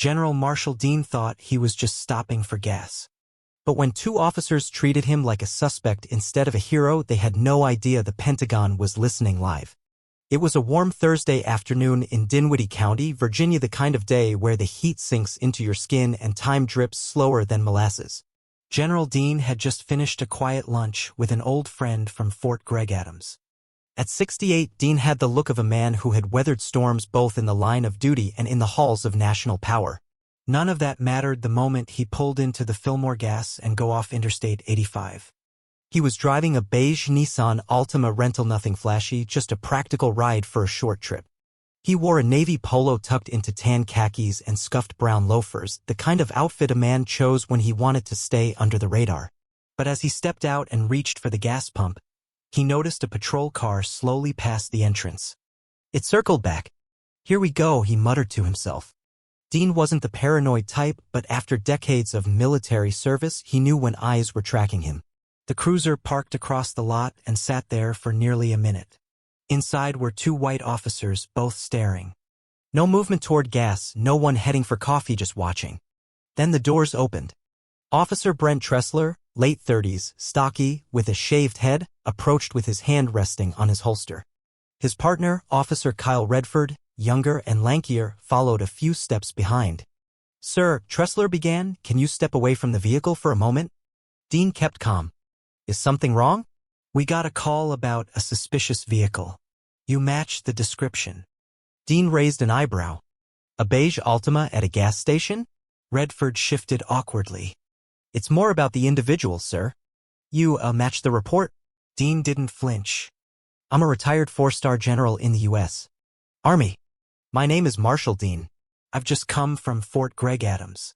General Marshal Dean thought he was just stopping for gas. But when two officers treated him like a suspect instead of a hero, they had no idea the Pentagon was listening live. It was a warm Thursday afternoon in Dinwiddie County, Virginia, the kind of day where the heat sinks into your skin and time drips slower than molasses. General Dean had just finished a quiet lunch with an old friend from Fort Gregg Adams. At 68, Dean had the look of a man who had weathered storms both in the line of duty and in the halls of national power. None of that mattered the moment he pulled into the Fillmore Gas and go off Interstate 85. He was driving a beige Nissan Altima rental, nothing flashy, just a practical ride for a short trip. He wore a navy polo tucked into tan khakis and scuffed brown loafers, the kind of outfit a man chose when he wanted to stay under the radar. But as he stepped out and reached for the gas pump, he noticed a patrol car slowly pass the entrance. It circled back. "Here we go," he muttered to himself. Dean wasn't the paranoid type, but after decades of military service, he knew when eyes were tracking him. The cruiser parked across the lot and sat there for nearly a minute. Inside were two white officers, both staring. No movement toward gas, no one heading for coffee, just watching. Then the doors opened. Officer Brent Tressler, late 30s, stocky, with a shaved head, approached with his hand resting on his holster. His partner, Officer Kyle Redford, younger and lankier, followed a few steps behind. "Sir," Tressler began, "can you step away from the vehicle for a moment?" Dean kept calm. "Is something wrong?" "We got a call about a suspicious vehicle. You match the description." Dean raised an eyebrow. "A beige Altima at a gas station?" Redford shifted awkwardly. "It's more about the individual, sir." "You, match the report?" Dean didn't flinch. "I'm a retired 4-star general in the U.S. Army. My name is Marshal Dean. I've just come from Fort Gregg Adams.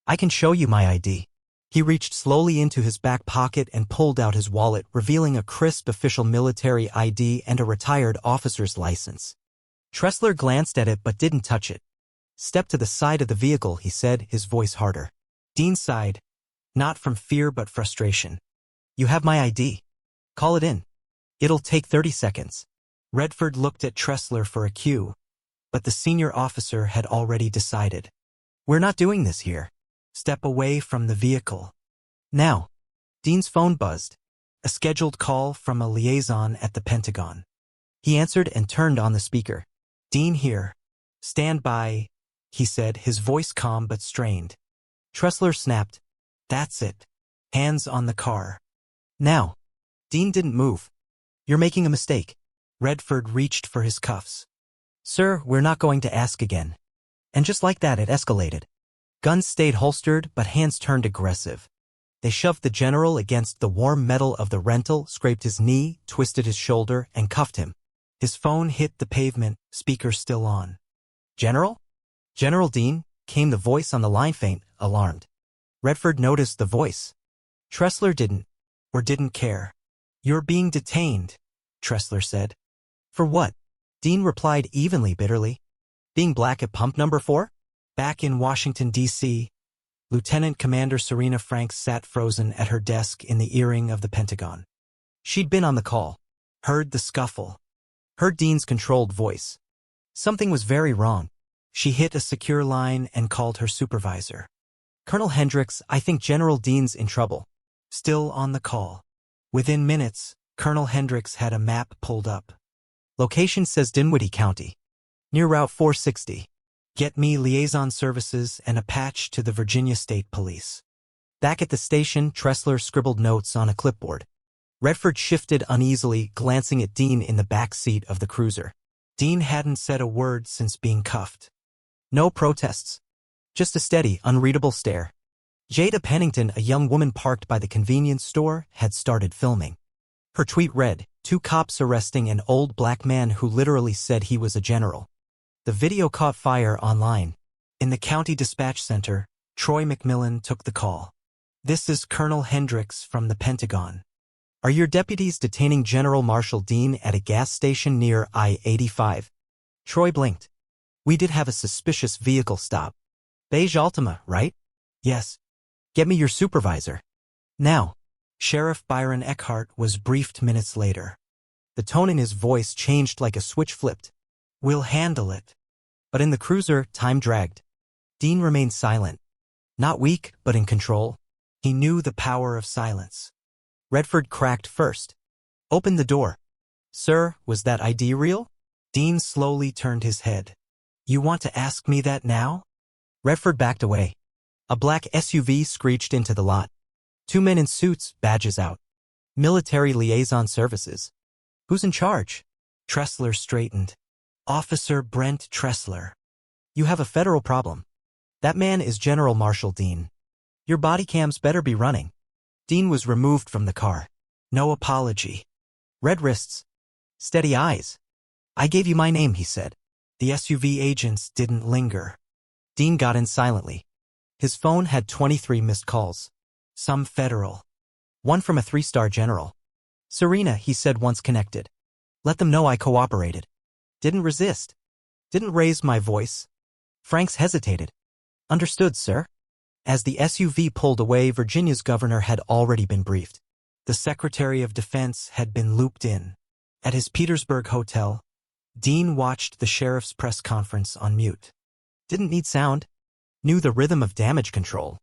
I can show you my ID." He reached slowly into his back pocket and pulled out his wallet, revealing a crisp official military ID and a retired officer's license. Tressler glanced at it but didn't touch it. "Step to the side of the vehicle," he said, his voice harder. Dean sighed. Not from fear but frustration. "You have my ID. Call it in. It'll take 30 seconds. Redford looked at Tressler for a cue, but the senior officer had already decided. "We're not doing this here. Step away from the vehicle. Now." Dean's phone buzzed. A scheduled call from a liaison at the Pentagon. He answered and turned on the speaker. "Dean here. Stand by," he said, his voice calm but strained. Tressler snapped. "That's it. Hands on the car. Now." Dean didn't move. "You're making a mistake." Redford reached for his cuffs. "Sir, we're not going to ask again." And just like that, it escalated. Guns stayed holstered, but hands turned aggressive. They shoved the general against the warm metal of the rental, scraped his knee, twisted his shoulder, and cuffed him. His phone hit the pavement, speaker still on. "General?" "General Dean," came the voice on the line, faint, alarmed. Redford noticed the voice. Tressler didn't care. "You're being detained," Tressler said. "For what?" Dean replied evenly, bitterly. "Being black at pump number 4? Back in Washington, D.C., Lieutenant Commander Serena Franks sat frozen at her desk in the earring of the Pentagon. She'd been on the call, heard the scuffle, heard Dean's controlled voice. Something was very wrong. She hit a secure line and called her supervisor. "Colonel Hendricks, I think General Dean's in trouble." Still on the call. Within minutes, Colonel Hendricks had a map pulled up. Location says Dinwiddie County, near Route 460. "Get me liaison services and a patch to the Virginia State Police." Back at the station, Tressler scribbled notes on a clipboard. Redford shifted uneasily, glancing at Dean in the back seat of the cruiser. Dean hadn't said a word since being cuffed. No protests. Just a steady, unreadable stare. Jada Pennington, a young woman parked by the convenience store, had started filming. Her tweet read, "2 cops arresting an old black man who literally said he was a general." The video caught fire online. In the county dispatch center, Troy McMillan took the call. "This is Colonel Hendricks from the Pentagon. Are your deputies detaining General Marshal Dean at a gas station near I-85? Troy blinked. "We did have a suspicious vehicle stop. Beige Altima, right?" "Yes." "Get me your supervisor. Now." Sheriff Byron Eckhart was briefed minutes later. The tone in his voice changed like a switch flipped. "We'll handle it." But in the cruiser, time dragged. Dean remained silent. Not weak, but in control. He knew the power of silence. Redford cracked first. Opened the door. Sir, was that ID real? Dean slowly turned his head. You want to ask me that now? Redford backed away. A black SUV screeched into the lot. Two men in suits, badges out. Military liaison services. Who's in charge? Tressler straightened. Officer Brent Tressler. You have a federal problem. That man is General Marshal Dean. Your body cams better be running. Dean was removed from the car. No apology. Red wrists. Steady eyes. I gave you my name, he said. The SUV agents didn't linger. Dean got in silently. His phone had 23 missed calls. Some federal. One from a 3-star general. Serena, he said once connected. Let them know I cooperated. Didn't resist. Didn't raise my voice. Franks hesitated. Understood, sir. As the SUV pulled away, Virginia's governor had already been briefed. The Secretary of Defense had been looped in. At his Petersburg hotel, Dean watched the sheriff's press conference on mute. Didn't need sound. Knew the rhythm of damage control.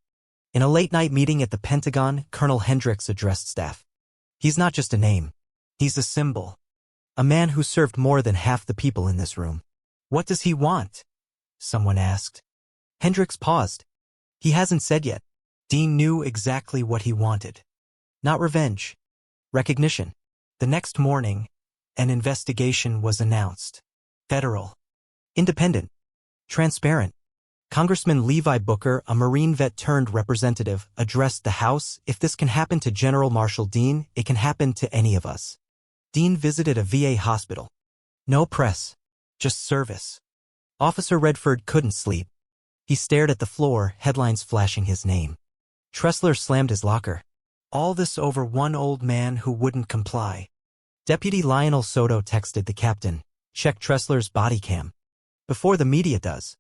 In a late-night meeting at the Pentagon, Colonel Hendricks addressed staff. He's not just a name. He's a symbol. A man who served more than half the people in this room. What does he want? Someone asked. Hendricks paused. He hasn't said yet. Dean knew exactly what he wanted. Not revenge. Recognition. The next morning, an investigation was announced. Federal. Independent. Transparent. Congressman Levi Booker, a Marine vet turned representative, addressed the House. If this can happen to General Marshal Dean, it can happen to any of us. Dean visited a VA hospital. No press. Just service. Officer Redford couldn't sleep. He stared at the floor, headlines flashing his name. Tressler slammed his locker. All this over one old man who wouldn't comply. Deputy Lionel Soto texted the captain. Check Tressler's body cam. Before the media does.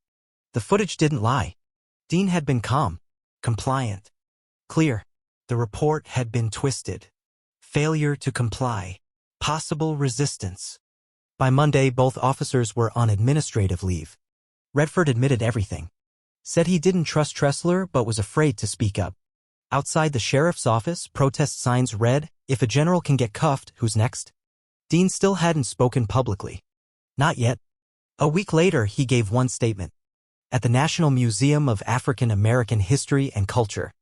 The footage didn't lie. Dean had been calm. Compliant. Clear. The report had been twisted. Failure to comply. Possible resistance. By Monday, both officers were on administrative leave. Redford admitted everything. Said he didn't trust Tressler but was afraid to speak up. Outside the sheriff's office, protest signs read, "If a general can get cuffed, who's next?" Dean still hadn't spoken publicly. Not yet. A week later, he gave one statement. At the National Museum of African American History and Culture.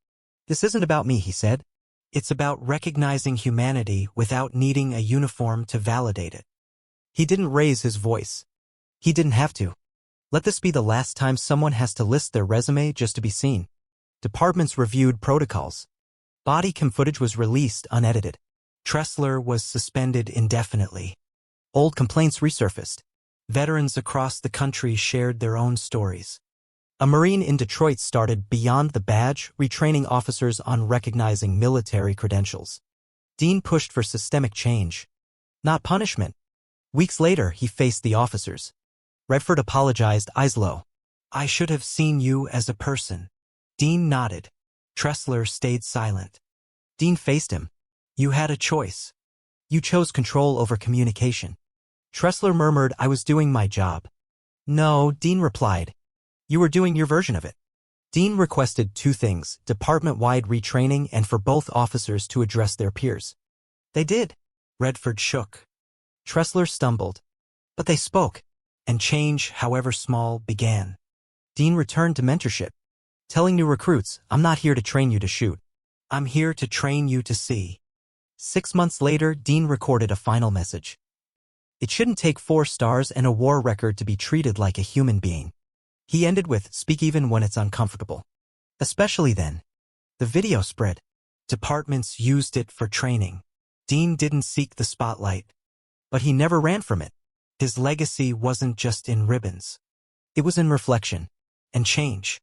This isn't about me, he said. It's about recognizing humanity without needing a uniform to validate it. He didn't raise his voice. He didn't have to. Let this be the last time someone has to list their resume just to be seen. Departments reviewed protocols. Body cam footage was released unedited. Tressler was suspended indefinitely. Old complaints resurfaced. Veterans across the country shared their own stories. A Marine in Detroit started Beyond the Badge, retraining officers on recognizing military credentials. Dean pushed for systemic change, not punishment. Weeks later, he faced the officers. Redford apologized, eyes low. I should have seen you as a person. Dean nodded. Tressler stayed silent. Dean faced him. You had a choice. You chose control over communication. Tressler murmured, I was doing my job. No, Dean replied. You were doing your version of it. Dean requested two things, department-wide retraining and for both officers to address their peers. They did. Redford shook. Tressler stumbled. But they spoke, and change, however small, began. Dean returned to mentorship, telling new recruits, I'm not here to train you to shoot. I'm here to train you to see. 6 months later, Dean recorded a final message. It shouldn't take 4 stars and a war record to be treated like a human being. He ended with, speak even when it's uncomfortable. Especially then. The video spread. Departments used it for training. Dean didn't seek the spotlight. But he never ran from it. His legacy wasn't just in ribbons. It was in reflection and change.